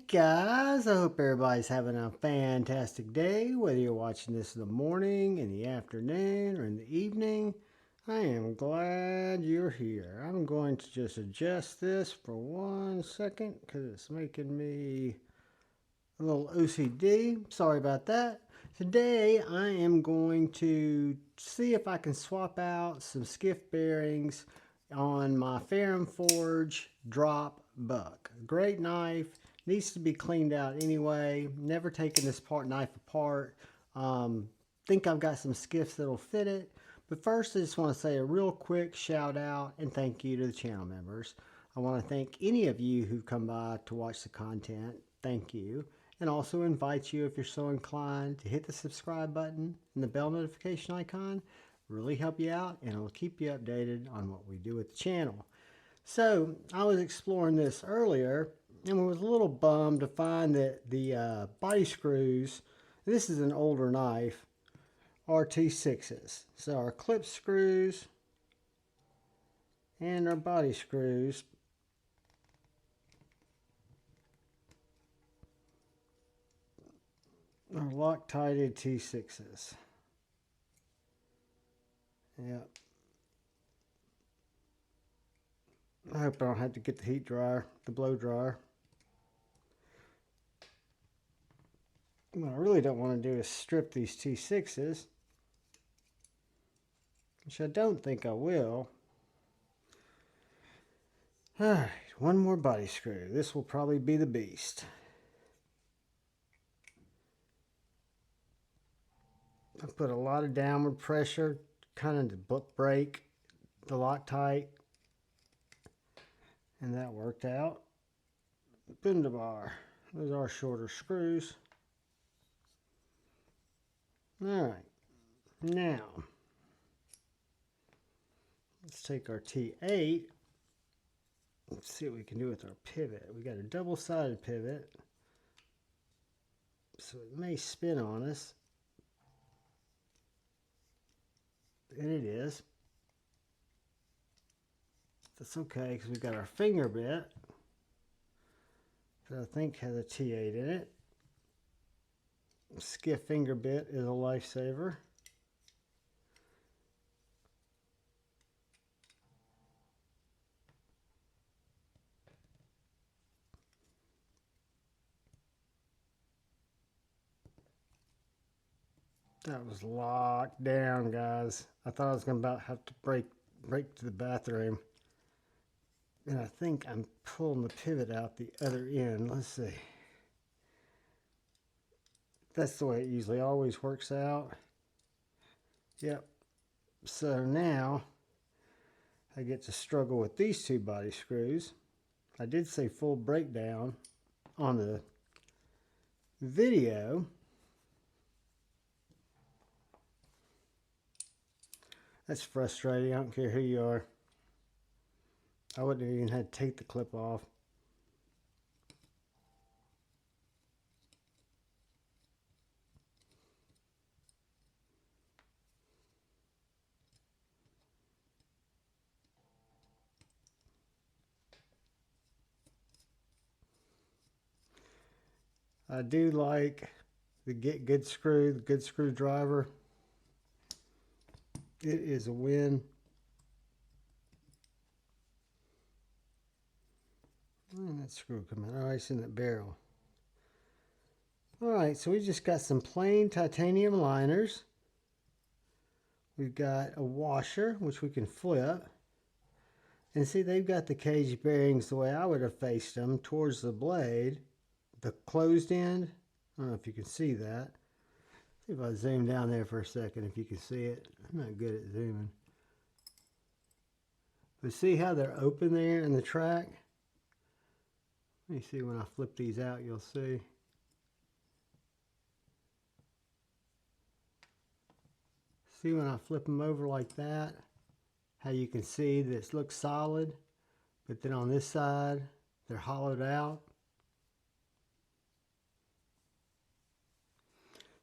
guys, I hope everybody's having a fantastic day, whether you're watching this in the morning, in the afternoon, or in the evening. I am glad you're here. I'm going to just adjust this for 1 second because it's making me a little OCD. Sorry about that. Today I am going to see if I can swap out some Skiff bearings on my Ferrum Forge drop buck. Great knife, needs to be cleaned out anyway. Never taken this knife apart. Think I've got some Skiffs that'll fit it. But first I just want to say a real quick shout out and thank you to the channel members. I want to thank any of you who've come by to watch the content. Thank you. And also invite you, if you're so inclined, to hit the subscribe button and the bell notification icon. Really help you out, and it'll keep you updated on what we do with the channel. So I was exploring this earlier and was a little bummed to find that the body screws, this is an older knife, are T6s. So our clip screws and our body screws are Loctited T6s. Yep. I hope I don't have to get the heat dryer, the blow dryer. What I really don't want to do is strip these T6s, which I don't think I will. Alright, one more body screw. This will probably be the beast. I put a lot of downward pressure, kind of to break the Loctite, and that worked out. Bundabar. Those are shorter screws. Alright, now let's take our T8. Let's see what we can do with our pivot. We got a double-sided pivot, so it may spin on us. And it is. That's okay because we've got our finger bit that I think has a T8 in it. Skiff finger bit is a lifesaver. That was locked down, guys. I thought I was going to about have to break to the bathroom. And I think I'm pulling the pivot out the other end. Let's see. That's the way it usually always works out. Yep. So now I get to struggle with these two body screws. I did say full breakdown on the video. That's frustrating. I don't care who you are. I wouldn't have even had to take the clip off. I do like the Get Good screw, the good screwdriver. It is a win. And that screw coming out. All right, it's in that barrel. All right, so we just got some plain titanium liners. We've got a washer, which we can flip. And see, they've got the cage bearings the way I would have faced them towards the blade. The closed end. I don't know if you can see that. See if I zoom down there for a second, if you can see it. I'm not good at zooming. But see how they're open there in the track? Let me see, when I flip these out, you'll see. See when I flip them over like that, how you can see this looks solid, but then on this side, they're hollowed out.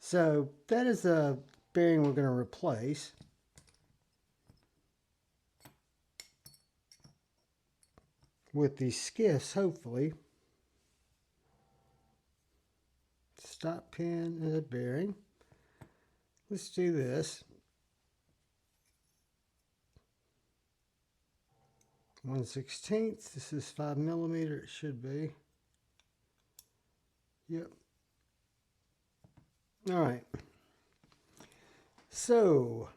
So that is a bearing we're going to replace. With these Skiffs, hopefully. stop pin and a bearing. Let's do this. 1/16. This is 5mm. It should be. Yep. All right. So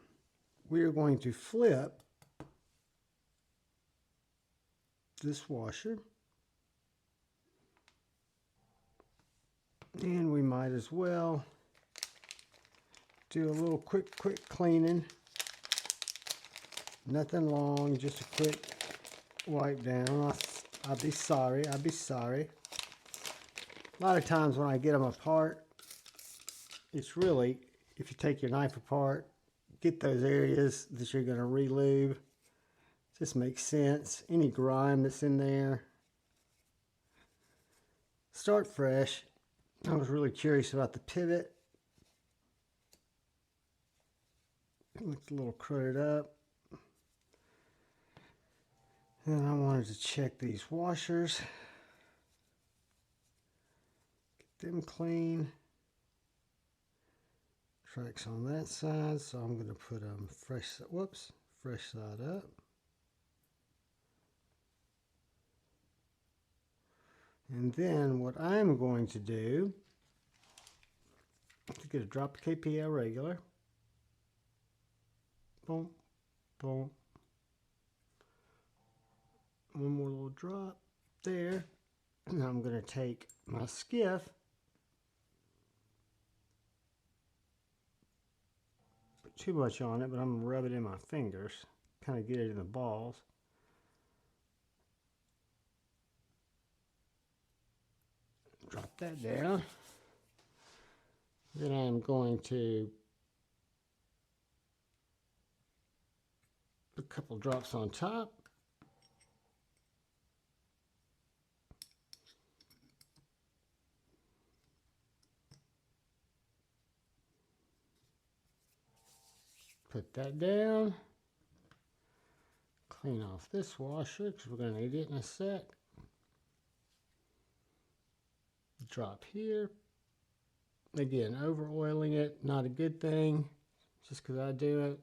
we are going to flip this washer. And we might as well do a little quick cleaning. Nothing long, just a quick wipe down. I'll be sorry. A lot of times when I get them apart, it's really, if you take your knife apart, get those areas that you're going to re-lube. Just makes sense. Any grime that's in there, start fresh. I was really curious about the pivot. It looked a little crowded up. And I wanted to check these washers. Get them clean. Tracks on that side, so I'm going to put fresh side up. And then what I'm going to do is get a drop of KPL regular. Boom, boom. One more little drop there. And I'm going to take my Skiff, put too much on it, but I'm going to rub it in my fingers, kind of get it in the balls. Drop that down. Then I'm going to put a couple drops on top. Put that down. Clean off this washer because we're going to need it in a sec. Drop here. Again, over oiling it, not a good thing, just because I do it.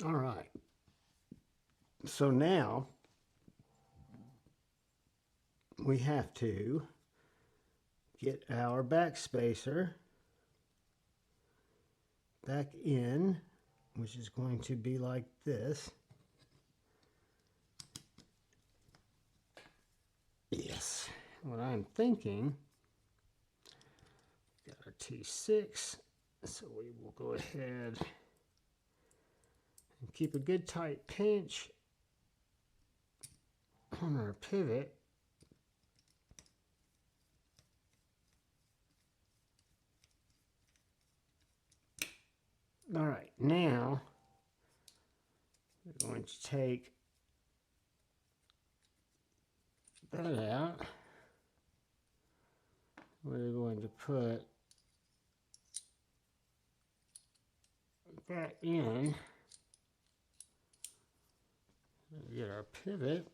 All right. So now we have to get our backspacer back in, which is going to be like this. Yes. What I'm thinking, got our T6, so we will go ahead and keep a good tight pinch on our pivot. All right, now we're going to take that out. We're going to put that in. Get our pivot.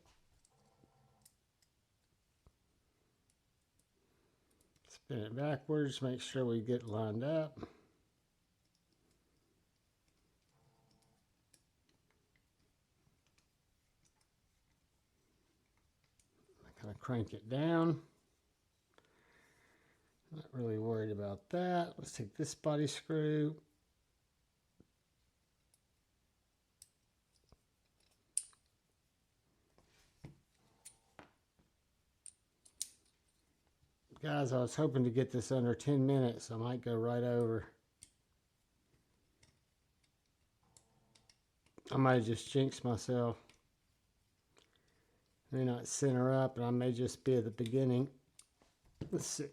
Spin it backwards, make sure we get lined up. Kind of crank it down. Not really worried about that. Let's take this body screw. Guys, I was hoping to get this under 10 minutes. I might go right over. I might just jinx myself. May not center up, and I may just be at the beginning. Let's see.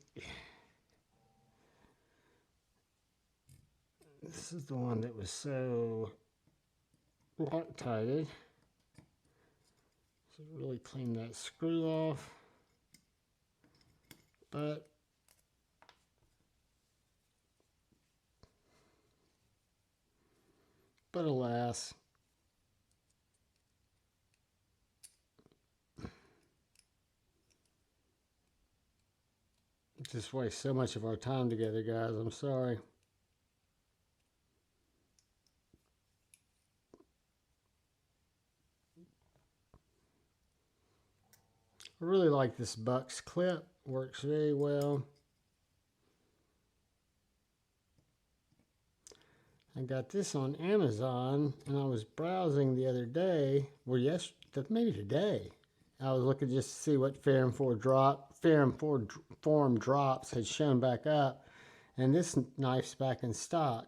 This is the one that was so Loctited. So really clean that screw off. But alas, just waste so much of our time together, guys. I'm sorry. I really like this Bucks clip. Works very well. I got this on Amazon, and I was browsing the other day, or maybe today. I was looking just to see what Ferrum Forum drops had shown back up, and this knife's back in stock.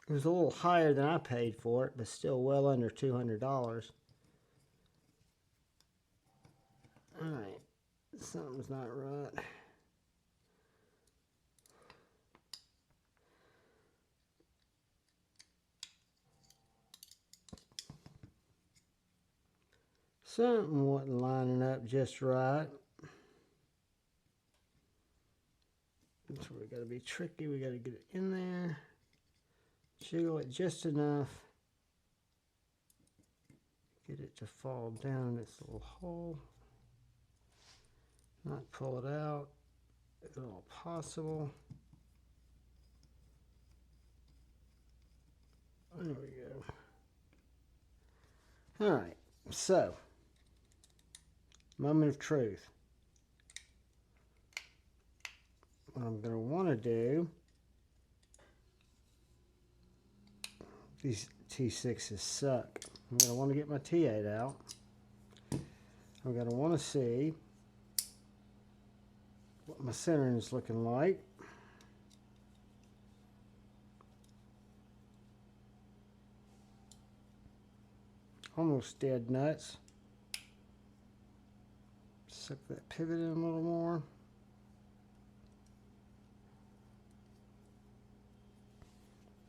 It was a little higher than I paid for it, but still well under $200. All right, something's not right. Something wasn't lining up just right. That's where we got to be tricky. We got to get it in there. Jiggle it just enough. Get it to fall down this little hole. Not pull it out at all possible. There we go. All right, so moment of truth. What I'm going to want to do, these T6s suck. I'm going to want to get my T8 out. I'm going to want to see what my centering is looking like. Almost dead nuts. Suck that pivot in a little more.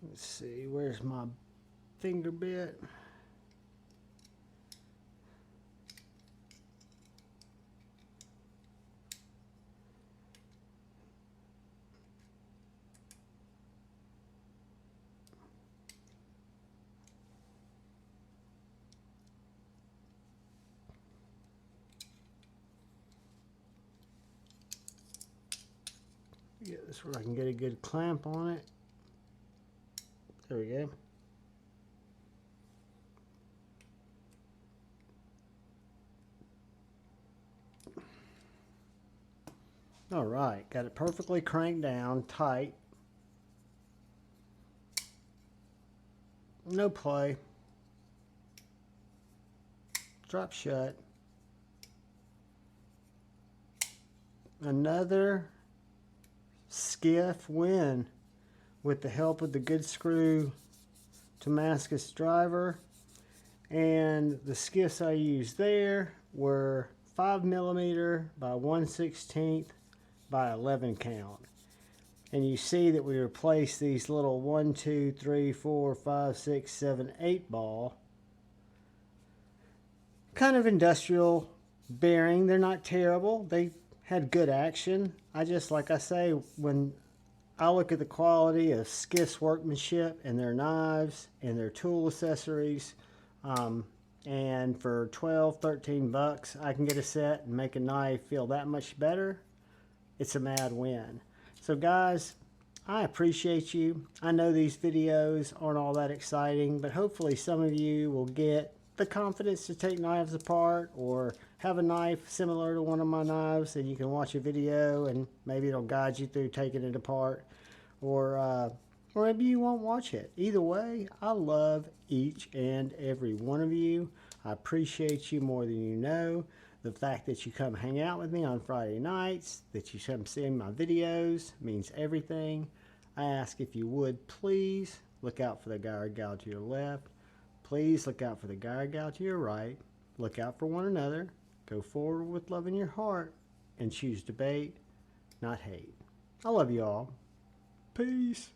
Let's see, where's my finger bit? Get this where I can get a good clamp on it. There we go. All right, got it perfectly cranked down, tight. No play. Drop shut. Another Skiff win with the help of the good screw Damascus driver. And the skiffs I used there were 5mm by 1/16 by 11 count. And you see that we replaced these little 1, 2, 3, 4, 5, 6, 7, 8 ball. Kind of industrial bearing. They're not terrible. They had good action. I just, like I say, when I look at the quality of Skiff's workmanship and their knives and their tool accessories, and for 12, 13 bucks, I can get a set and make a knife feel that much better. It's a mad win. So guys, I appreciate you. I know these videos aren't all that exciting, but hopefully some of you will get the confidence to take knives apart, or have a knife similar to one of my knives and you can watch a video and maybe it'll guide you through taking it apart, or maybe you won't watch it. Either way, I love each and every one of you. I appreciate you more than you know. The fact that you come hang out with me on Friday nights, that you come see my videos, means everything. I ask if you would please look out for the guy or gal to your left. Please look out for the guy or gal to your right. Look out for one another. Go forward with love in your heart and choose debate, not hate. I love you all. Peace.